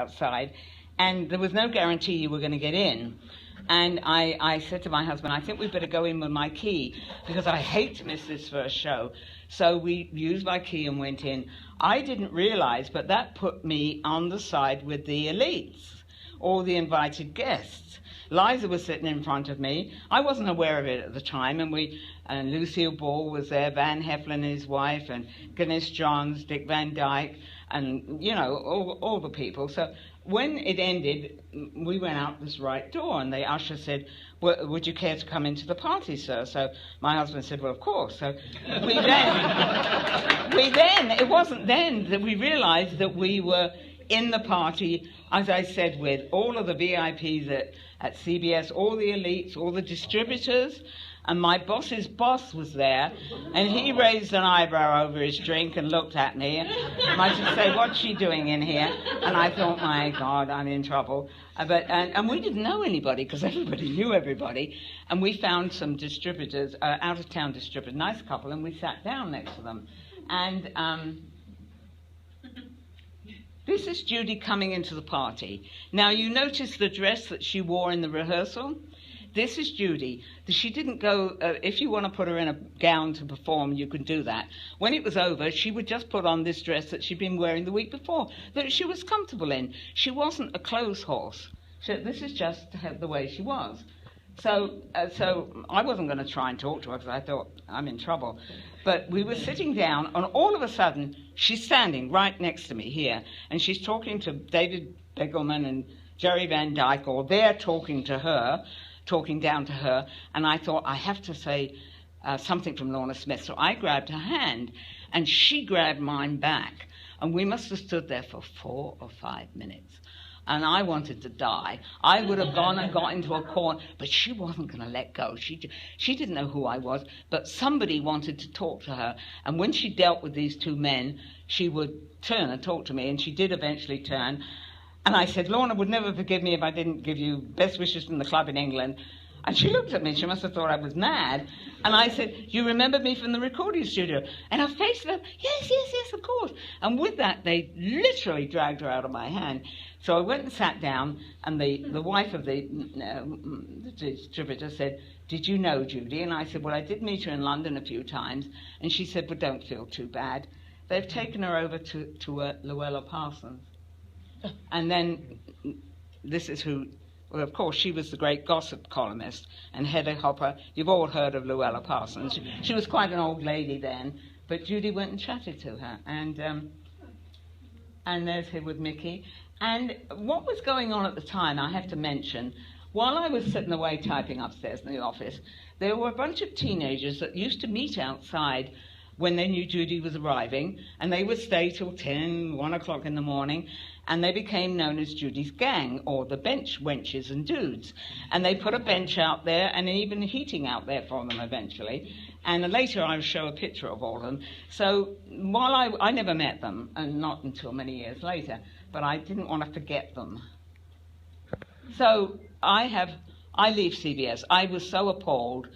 outside, and there was no guarantee you were going to get in. And I said to my husband, I think we better go in with my key, because I hate to miss this first show. So we used my key and went in. I didn't realize, but that put me on the side with the elites, all the invited guests. Liza was sitting in front of me. I wasn't aware of it at the time, and Lucille Ball was there, Van Heflin and his wife, and Ganesh Johns, Dick Van Dyke, and, you know, all the people. So when it ended, we went out this right door, and the usher said, would you care to come into the party, sir? So my husband said, well, of course. So it wasn't then that we realized that we were in the party, as I said, with all of the VIPs at CBS, all the elites, all the distributors, and my boss's boss was there, and he raised an eyebrow over his drink and looked at me, and I should say, what's she doing in here? And I thought, my God, I'm in trouble. And we didn't know anybody, because everybody knew everybody, and we found some distributors, out-of-town distributors, nice couple, and we sat down next to them. And this is Judy coming into the party. Now, you notice the dress that she wore in the rehearsal? This is Judy. She didn't go, if you want to put her in a gown to perform, you can do that. When it was over, she would just put on this dress that she'd been wearing the week before, that she was comfortable in. She wasn't a clothes horse. This is just the way she was. So I wasn't going to try and talk to her, because I thought, I'm in trouble. But we were sitting down, and all of a sudden, she's standing right next to me here, and she's talking to David Begelman and Jerry Van Dyke, or they're talking to her, talking down to her, and I thought, I have to say something from Lorna Smith. So I grabbed her hand, and she grabbed mine back, and we must have stood there for 4 or 5 minutes. And I wanted to die. I would have gone and got into a corner, but she wasn't going to let go. She didn't know who I was, but somebody wanted to talk to her. And when she dealt with these two men, she would turn and talk to me, and she did eventually turn. And I said, Lorna would never forgive me if I didn't give you best wishes from the club in England. And she looked at me. She must have thought I was mad. And I said, you remember me from the recording studio? And her face lit up, yes, of course. And with that, they literally dragged her out of my hand. So I went and sat down, and the wife of the distributor said, did you know Judy? And I said, well, I did meet her in London a few times. And she said, well, don't feel too bad. They've taken her over to Luella Parsons. And then this is who, well, of course, she was the great gossip columnist, and Hedda Hopper. You've all heard of Luella Parsons. She was quite an old lady then, but Judy went and chatted to her. And there's her with Mickey. And what was going on at the time, I have to mention, while I was sitting away typing upstairs in the office, there were a bunch of teenagers that used to meet outside when they knew Judy was arriving, and they would stay till 10, 1 o'clock in the morning, and they became known as Judy's gang, or the Bench Wenches and Dudes. And they put a bench out there, and even heating out there for them eventually. And later I will show a picture of all of them. So while I never met them, and not until many years later, but I didn't want to forget them. So I leave CBS. I was so appalled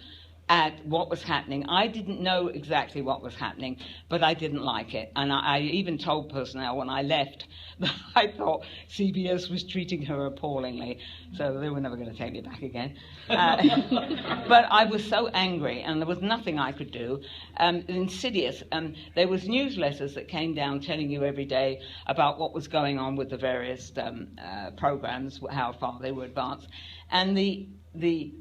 at what was happening. I didn't know exactly what was happening, but I didn't like it. And I even told personnel when I left that I thought CBS was treating her appallingly. So they were never going to take me back again. But I was so angry, and there was nothing I could do. Insidious. There was newsletters that came down telling you every day about what was going on with the various programs, how far they were advanced. And the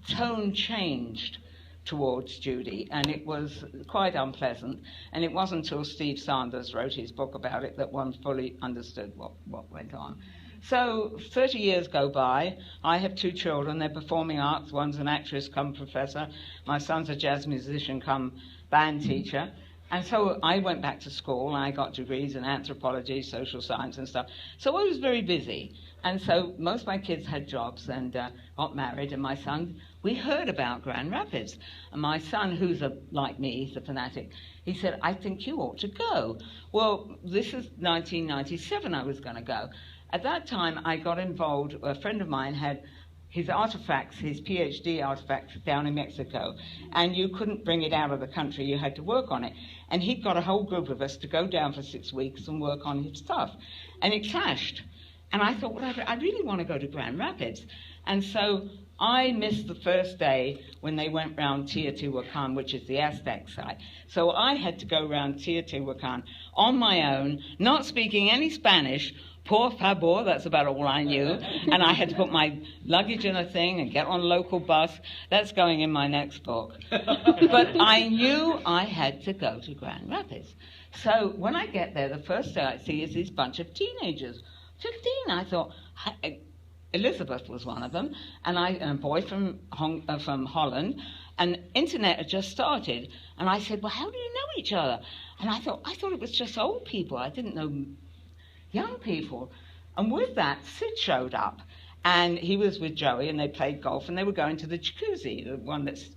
tone changed towards Judy, and it was quite unpleasant. And it wasn't until Steve Sanders wrote his book about it that one fully understood what went on. So 30 years go by. I have 2 children. They're performing arts. One's an actress come professor. My son's a jazz musician come band teacher. And so I went back to school, and I got degrees in anthropology, social science and stuff. So I was very busy. And so most of my kids had jobs and got married, and my son, we heard about Grand Rapids. And my son, who's like me, he's a fanatic, he said, I think you ought to go. Well, this is 1997 I was going to go. At that time, I got involved, a friend of mine had his artifacts, his PhD artifacts down in Mexico, and you couldn't bring it out of the country, you had to work on it. And he'd got a whole group of us to go down for 6 weeks and work on his stuff. And it clashed. And I thought, well, I really want to go to Grand Rapids. And so I missed the first day when they went round Teotihuacan, which is the Aztec site. So I had to go round Teotihuacan on my own, not speaking any Spanish. Por favor, that's about all I knew. And I had to put my luggage in a thing and get on a local bus. That's going in my next book. But I knew I had to go to Grand Rapids. So when I get there, the first thing I see is this bunch of teenagers. 15, I thought. Elizabeth was one of them, and a boy from Holland, and internet had just started. And I said, well, how do you know each other? And I thought it was just old people. I didn't know young people. And with that, Sid showed up, and he was with Joey, and they played golf, and they were going to the jacuzzi, the one that's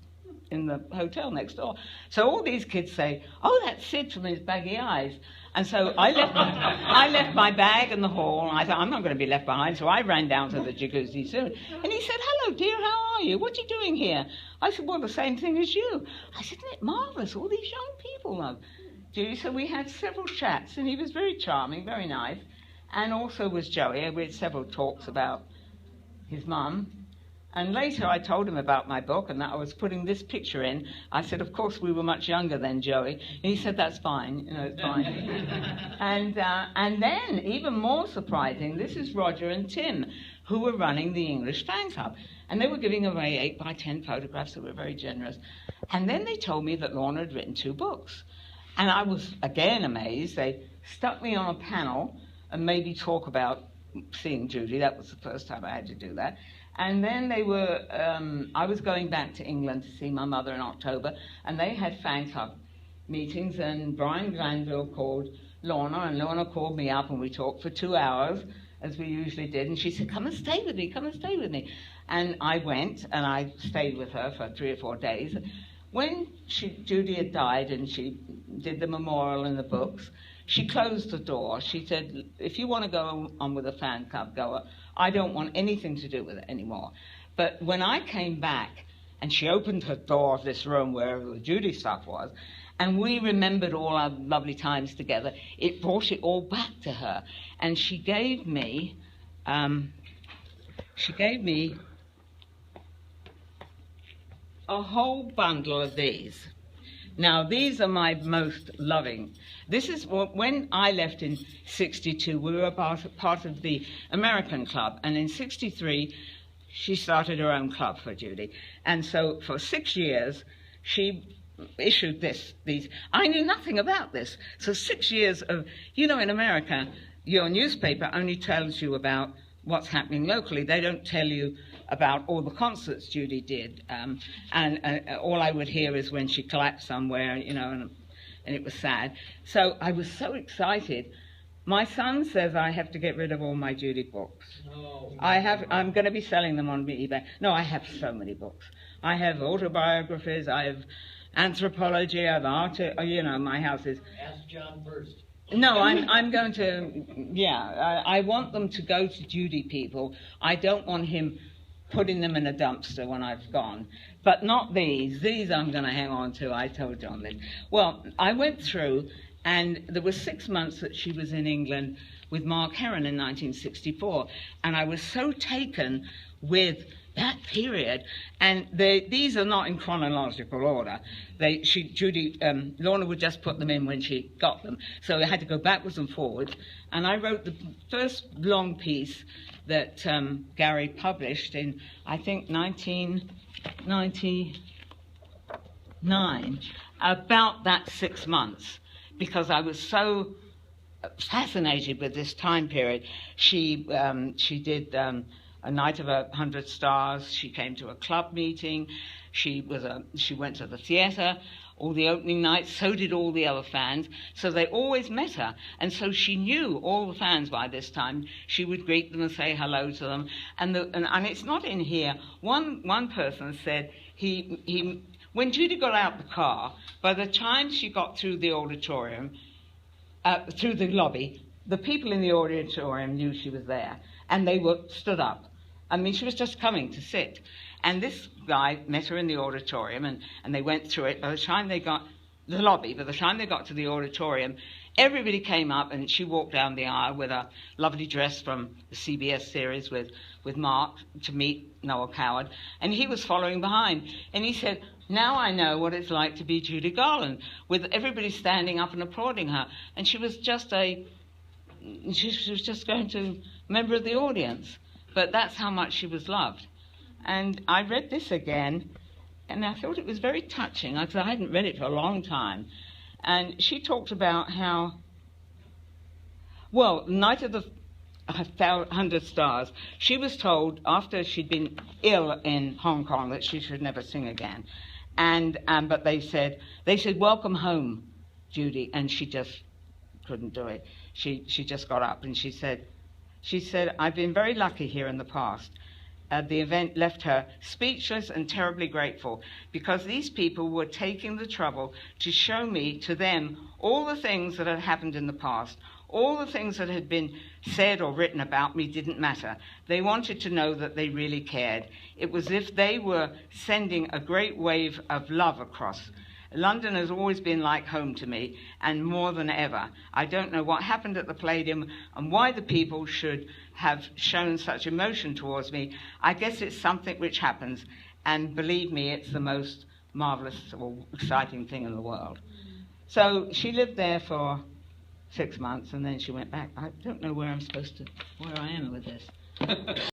in the hotel next door. So all these kids say, oh, that's Sid from his baggy eyes. And so I left my bag in the hall, and I thought, I'm not going to be left behind, so I ran down to the jacuzzi soon. And he said, hello, dear, how are you? What are you doing here? I said, well, the same thing as you. I said, isn't it marvellous, all these young people, love. So we had several chats, and he was very charming, very nice, and also was Joey. We had several talks about his mum. And later I told him about my book and that I was putting this picture in. I said, of course, we were much younger then, Joey. And he said, that's fine, it's fine. And then, even more surprising, this is Roger and Tim, who were running the English Fan Club. And they were giving away 8 by 10 photographs that were very generous. And then they told me that Lorna had written 2 books. And I was, again, amazed. They stuck me on a panel and made me talk about seeing Judy. That was the first time I had to do that. And then they were, I was going back to England to see my mother in October, and they had fan club meetings, and Brian Glanville called Lorna, and Lorna called me up, and we talked for 2 hours, as we usually did, and she said, come and stay with me, come and stay with me. And I went, and I stayed with her for 3 or 4 days. When Judy had died, and she did the memorial and the books, she closed the door. She said, if you want to go on with a fan club, go. I don't want anything to do with it anymore. But when I came back, and she opened her door of this room where the Judy stuff was, and we remembered all our lovely times together, it brought it all back to her. And she gave me a whole bundle of these. Now, these are my most loving. This is when I left in 62, we were part of the American club. And in 63, she started her own club for Judy. And so for 6 years, she issued these. I knew nothing about this. So 6 years of, in America, your newspaper only tells you about what's happening locally. They don't tell you about all the concerts Judy did. And all I would hear is when she collapsed somewhere, and it was sad. So I was so excited. My son says I have to get rid of all my Judy books. No. I'm going to be selling them on eBay. No, I have so many books. I have autobiographies, I have anthropology, I have art, my house is... Ask John first. No, I'm going to, I want them to go to Judy people. I don't want him putting them in a dumpster when I've gone. But not these. These I'm going to hang on to. I told John this. Well, I went through, and there were 6 months that she was in England with Mark Heron in 1964, and I was so taken with that period, and these are not in chronological order. Lorna would just put them in when she got them, so I had to go backwards and forwards. And I wrote the first long piece that Gary published in, I think, 1999, about that 6 months, because I was so fascinated with this time period. She did A Night of 100 Stars. She came to a club meeting. She went to the theatre all the opening nights. So did all the other fans. So they always met her. And so she knew all the fans by this time. She would greet them and say hello to them. And it's not in here. One person said when Judy got out the car, by the time she got through the auditorium, through the lobby, the people in the auditorium knew she was there. And they stood up. I mean, she was just coming to sit. And this guy met her in the auditorium, and they went through it. By the time they got to the auditorium, everybody came up, and she walked down the aisle with a lovely dress from the CBS series with Mark to meet Noel Coward, and he was following behind. And he said, now I know what it's like to be Judy Garland, with everybody standing up and applauding her. And she was just going to a member of the audience. But that's how much she was loved. And I read this again, and I thought it was very touching, because I hadn't read it for a long time. And she talked about how, well, Night of the 100 Stars, she was told after she'd been ill in Hong Kong that she should never sing again. And but they said, welcome home, Judy, and she just couldn't do it. She just got up and she said, I've been very lucky here in the past. The event left her speechless and terribly grateful, because these people were taking the trouble to show me, to them, all the things that had happened in the past. All the things that had been said or written about me didn't matter. They wanted to know that they really cared. It was as if they were sending a great wave of love across. London has always been like home to me, and more than ever. I don't know what happened at the Palladium and why the people should have shown such emotion towards me. I guess it's something which happens, and believe me, it's the most marvelous or exciting thing in the world. So she lived there for 6 months, and then she went back. I don't know where I am with this.